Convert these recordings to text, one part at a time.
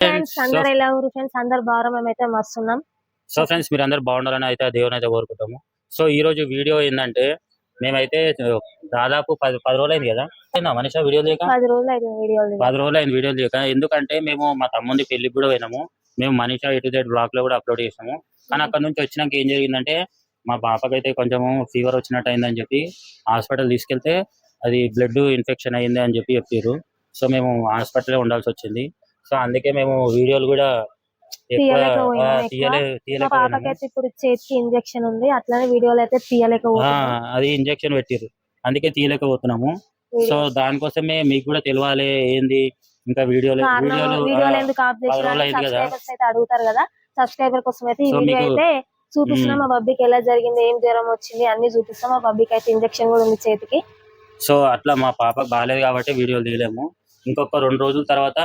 Friends అందరూ ఎలా ఊరు ఫ్రెండ్స్ అందరు బాగున్నారు. మేమైతే మస్తున్నాం. సో ఫ్రెండ్స్ మీరు అందరు బాగుండాలని అయితే దేవుని అయితే కోరుకుంటాము. సో ఈ రోజు వీడియో ఏంటంటే మేమైతే దాదాపు 10 రోజులు అయింది కదా మనీషా వీడియో లేక 10 రోజులు అయింది వీడియో లేక. ఎందుకంటే మేము మా తమ్ముడి పెళ్లికి కూడా పోయినాము. మేము Manisha A to Z blog లో కూడా అప్లోడ్ చేసాము. కానీ అక్కడ నుంచి వచ్చినాక ఏం జరిగిందంటే మా పాపకైతే కొంచెము ఫీవర్ వచ్చినట్టు అయిందని చెప్పి హాస్పిటల్ తీసుకెళ్తే అది బ్లడ్ ఇన్ఫెక్షన్ అయింది అని చెప్పి చెప్పారు. సో మేము హాస్పిటల్లో ఉండాల్సి వచ్చింది. సో అందుకే మేము వీడియోలు కూడా పాపకైతే ఇప్పుడు చేతికి ఇంజెక్షన్ ఉంది, అట్లానే వీడియోలు అయితే తీయలేకపోతున్నాం. అది ఇంజెక్షన్ పెట్టిరు, అందుకే తీయలేకపోతున్నాము. సో దానికోసమే మీకు కూడా తెలియాలి ఏంది ఇంకా వీడియోలు ఎందుకు ఆఫ్ చేసినా అడుగుతారు కదా. సబ్స్క్రైబర్ కోసం అయితే ఈ వీడియో అయితే చూపిస్తున్నాం. మా బబ్బీకి ఎలా జరిగింది, ఏం జ్వరం వచ్చింది అన్ని చూపిస్తాం. మా బబ్బీకి అయితే ఇంజెక్షన్ కూడా ఉంది చేతికి. సో అట్లా మా పాప బాగాలేదు కాబట్టి వీడియోలు తీయలేము. ఇంకొక 2 రోజుల తర్వాత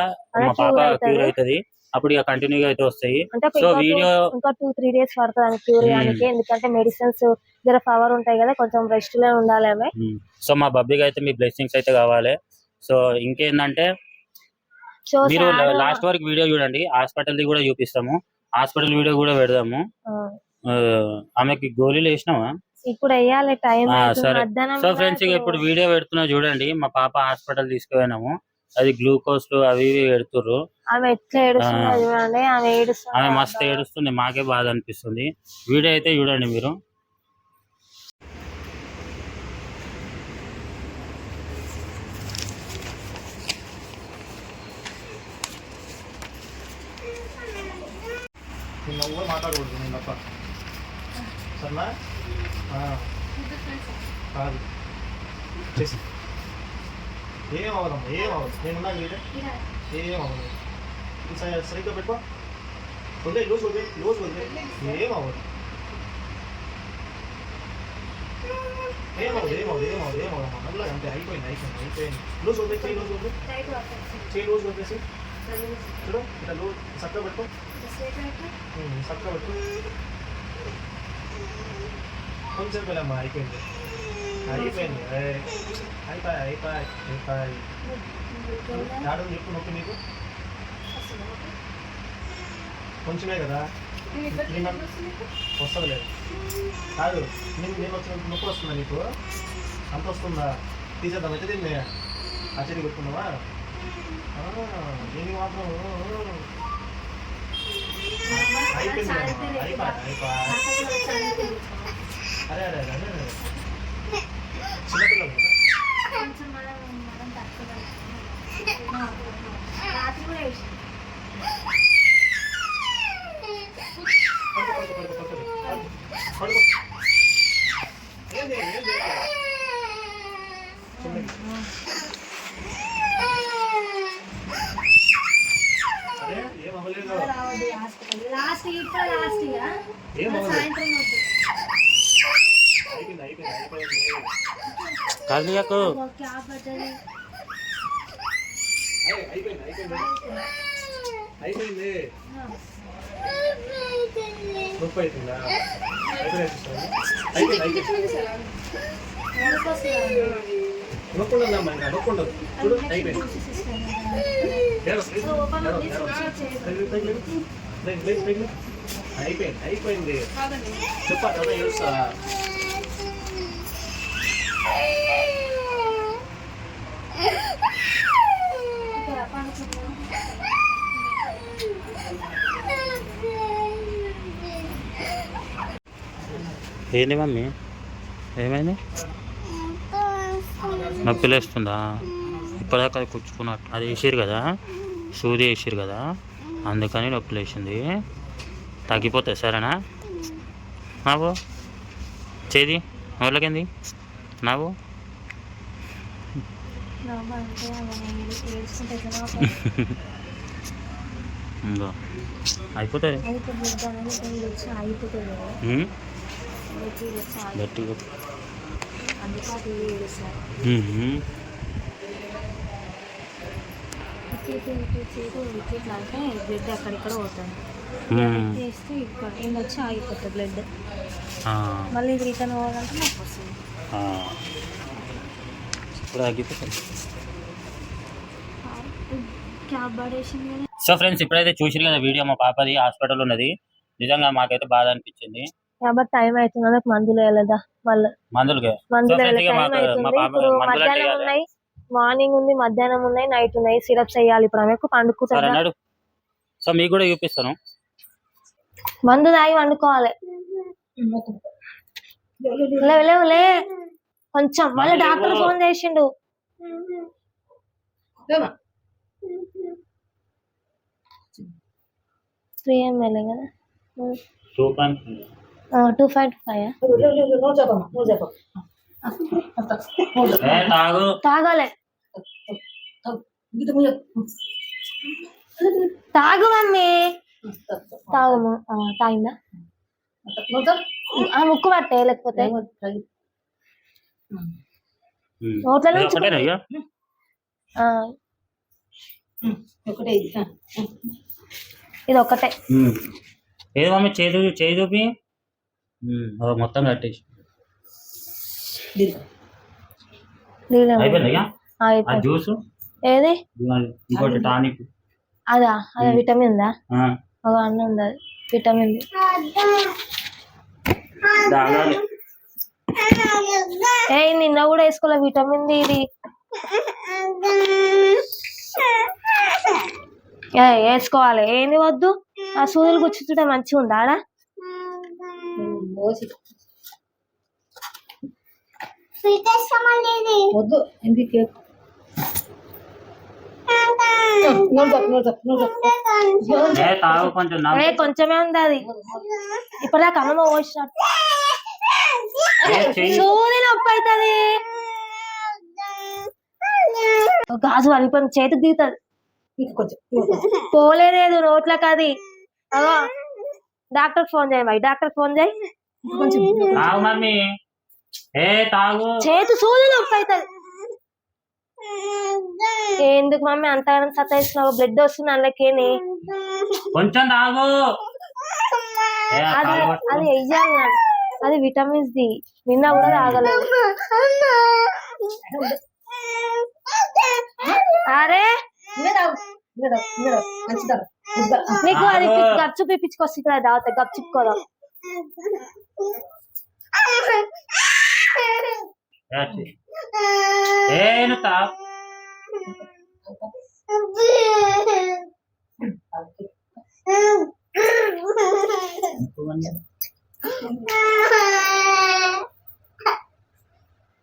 మా పాప క్యూర్ అవుతుంది, అప్పుడు ఇక కంటిన్యూగా అయితే వస్తాయి. సో వీడియో ఇంకా 2-3 డేస్ పడుతుంది క్యూర్ అవ్వడానికి. ఎందుకంటే మెడిసిన్స్ జర పవర్ ఉంటాయి కదా, కొంచెం రెస్ట్ లో ఉండాలి ఆమె. సో మా బబ్బీకి అయితే మీ బ్లెస్సింగ్స్ అయితే కావాలి. సో ఇంకేందంటే మీరు లాస్ట్ వరకు వీడియో చూడండి, హాస్పిటల్ ది కూడా చూపిస్తాము, హాస్పిటల్ వీడియో కూడా పెడదాము. ఆమెకి గోళీలు వేసినావా? ఇప్పుడు వేయాలి, టైం. సరే. సో ఫ్రెండ్స్ ఇప్పుడు వీడియో పెడుతున్నా చూడండి. మా పాప హాస్పిటల్ తీసుకుపోయినాము, అది గ్లూకోజ్ అవి ఇవి పెడుతుర్రు. ఆమె ఎట్లా ఏడుస్తుంది చూడండి, ఆమె మస్తు ఏడుస్తుంది, మాకే బాధ అనిపిస్తుంది. వీడియో అయితే చూడండి మీరు. మాట్లాడకూడదు నేను తప్ప, సరేనా? కాదు చేసి ఏమవదమ్మా, ఏమవదు, నేనున్నా మీరే ఏమవదు. సరిగ్గా పెట్టుకో, వదిలే, లూజ్ వదిలే, ఏమవదు, ఏమవదమ్మా. మళ్ళీ అంతే, అయిపోయింది. లూజ్ వదిలే, చేయి లూజ్ వదిలేసి చూడు, ఇట్లా లూజ్ చక్కగా పెట్టుకో, చక్కగా పెట్టుకో. కొంచెం పిల్లమ్మా, అయిపోయింది. ఆడో చెప్పు, నొప్పి నీకు కొంచెమే కదా, వస్తుంది లేదు కాదు. నేను వచ్చిన నొప్పి వస్తుందా నీకు? అంత వస్తుందా? తీసేద్దాం అయితే దీన్ని. ఆశ్చర్య పెట్టుకున్నావా? దీనికి మాత్రం అయిపోయింది. అరే చిన్నపిల్లలు కదా. కాలియాకు అయిపోయింది. నొప్పి అవుతుందా? నొప్పి ఉండదమ్మా, ఇంకా నొప్పి ఉండదు. చూడు అయిపోయింది. అయిపోయింది. చెప్పా కదా, ఏడుస్తా. ఏంటి మమ్మీ, ఏమైంది? నొప్పి లేస్తుందా? ఇప్పటిదాకా అది కూర్చుకున్నట్టు అది వేసారు కదా, సూది వేసారు కదా, అందుకని నొప్పి లేచింది. తగ్గిపోతుంది, సరేనా? నావు చేది వాళ్ళకింది నావు అయిపోతుంది. గట్టిగా బ్లడ్ అక్కడిక్కడ పోతుంది, చేస్తే ఇక్కడ వచ్చి ఆగిపోతుంది బ్లడ్. మళ్ళీ ఇది రిటర్న్ పోవాలంటే నాకు వస్తుంది. ఇప్పుడు ఆగిపోతుంది. క్యాబ్ పడేసింది. సో ఫ్రెండ్స్ ఇప్పుడైతే చూసిరు కదా వీడియో, మా పాపది హాస్పిటల్ ఉన్నది. నిజంగా మాకైతే బాధ అనిపించింది. కాబట్టి టైం అవుతుంది, నాకు మందులు వేయలేదా మళ్ళీ మందులు మందులు So friends, ఇక టైం మాకు- అవుతుంది. మా పాప ఇప్పుడు మందులు అంటే మధ్యాహ్నం కదా. ఉన్నాయి, మార్నింగ్ ఉంది, మధ్యాహ్నం ఉన్నాయి, నైట్ ఉన్నాయి. సిరప్స్ వేయాలి ఇప్పుడు ఆమెకు. సరే పండుకుంటారు అన్నాడు. సో మీకు కూడా చూపిస్తాను. మందు తాగి వండుకోవాలి. లేవు లేవు లే కొంచెం. మళ్ళీ డాక్టర్ ఫోన్ చేసిండు. 3 ml కదా, 2.5 తాగాలి. తాగు మమ్మీ, తాగము. తాగిందా? ఆ ముక్కు పట్టే, లేకపోతే నోట్ల నుంచి ఒకటేనా ఇక? ఇది ఒకటే. ఏది మమ్మీ చేయి చూపి. మొత్తం కట్టేసి అయిపోయింది ఇక. ఆ జ్యూస్ ఏది ఇంకోటి టానిక్. అదా? అదే విటమిన్ దా? అన్న ఉంది అది విటమిన్. తాగాలి. నిన్న కూడా వేసుకోలే విటమిన్ ది ఇది. వేసుకోవాలి. ఏంది వద్దు, ఆ సూదులు గుచ్చుతుంటే మంచిగా ఉందా ఆడ? వద్దు ఎందుకు? కొంచెమే ఉంది అది. ఇప్పటిదాకా అమ్మమ్మ పోసినట్టు సూది నొప్పి అవుతుంది. గాజు అనిపోయిన చేతికి దిగుతుంది. పోలేదు నోట్లకి అది. అగో డాక్టర్ ఫోన్ చేయి, మరి డాక్టర్ ఫోన్ చేయి. చేతి సూది నొప్పి అవుతుంది. ఎందుకు మమ్మీ అంతగానం సతాయిస్తున్నావు? బ్లడ్ వస్తుంది అందుకేని. కొంచెం తాగు. అది వెయ్యాలి, అది విటమిన్స్ ది. నిన్న కూడా తాగలేదు. అరే నీకు అది గప్చు పిప్పించుకొస్తే ఇక్కడ తాగుతా. గప్చుకోదా?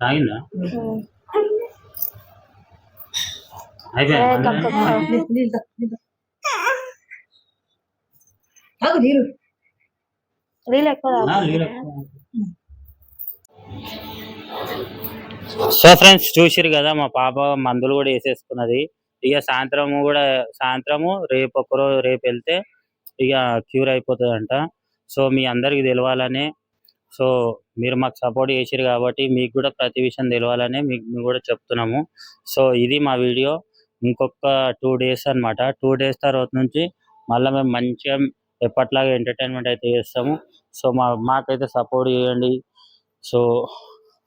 తాగిందా? నీళ్ళు ఎక్కువ. సో ఫ్రెండ్స్ చూసిరు కదా, మా పాప మందులు కూడా వేసేసుకున్నది. ఇక సాయంత్రము రేపు ఒక్కరోజు రేపు వెళ్తే ఇక క్యూర్ అయిపోతుంది అంట. సో మీ అందరికి తెలవాలనే, సో మీరు మాకు సపోర్ట్ చేసిరు కాబట్టి మీకు కూడా ప్రతి విషయం తెలవాలనే మీకు కూడా చెప్తున్నాము. సో ఇది మా వీడియో. ఇంకొక 2 days అన్నమాట. 2 days తర్వాత నుంచి మళ్ళీ మేము మంచిగా ఎప్పట్లాగా ఎంటర్టైన్మెంట్ అయితే చేస్తాము. సో మాకైతే సపోర్ట్ చేయండి. సో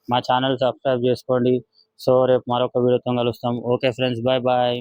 మా ఛానల్ సబ్స్క్రైబ్ చేసుకోండి. సో రేపు మరొక వీడియోతో కలుస్తాం. Okay friends, bye bye.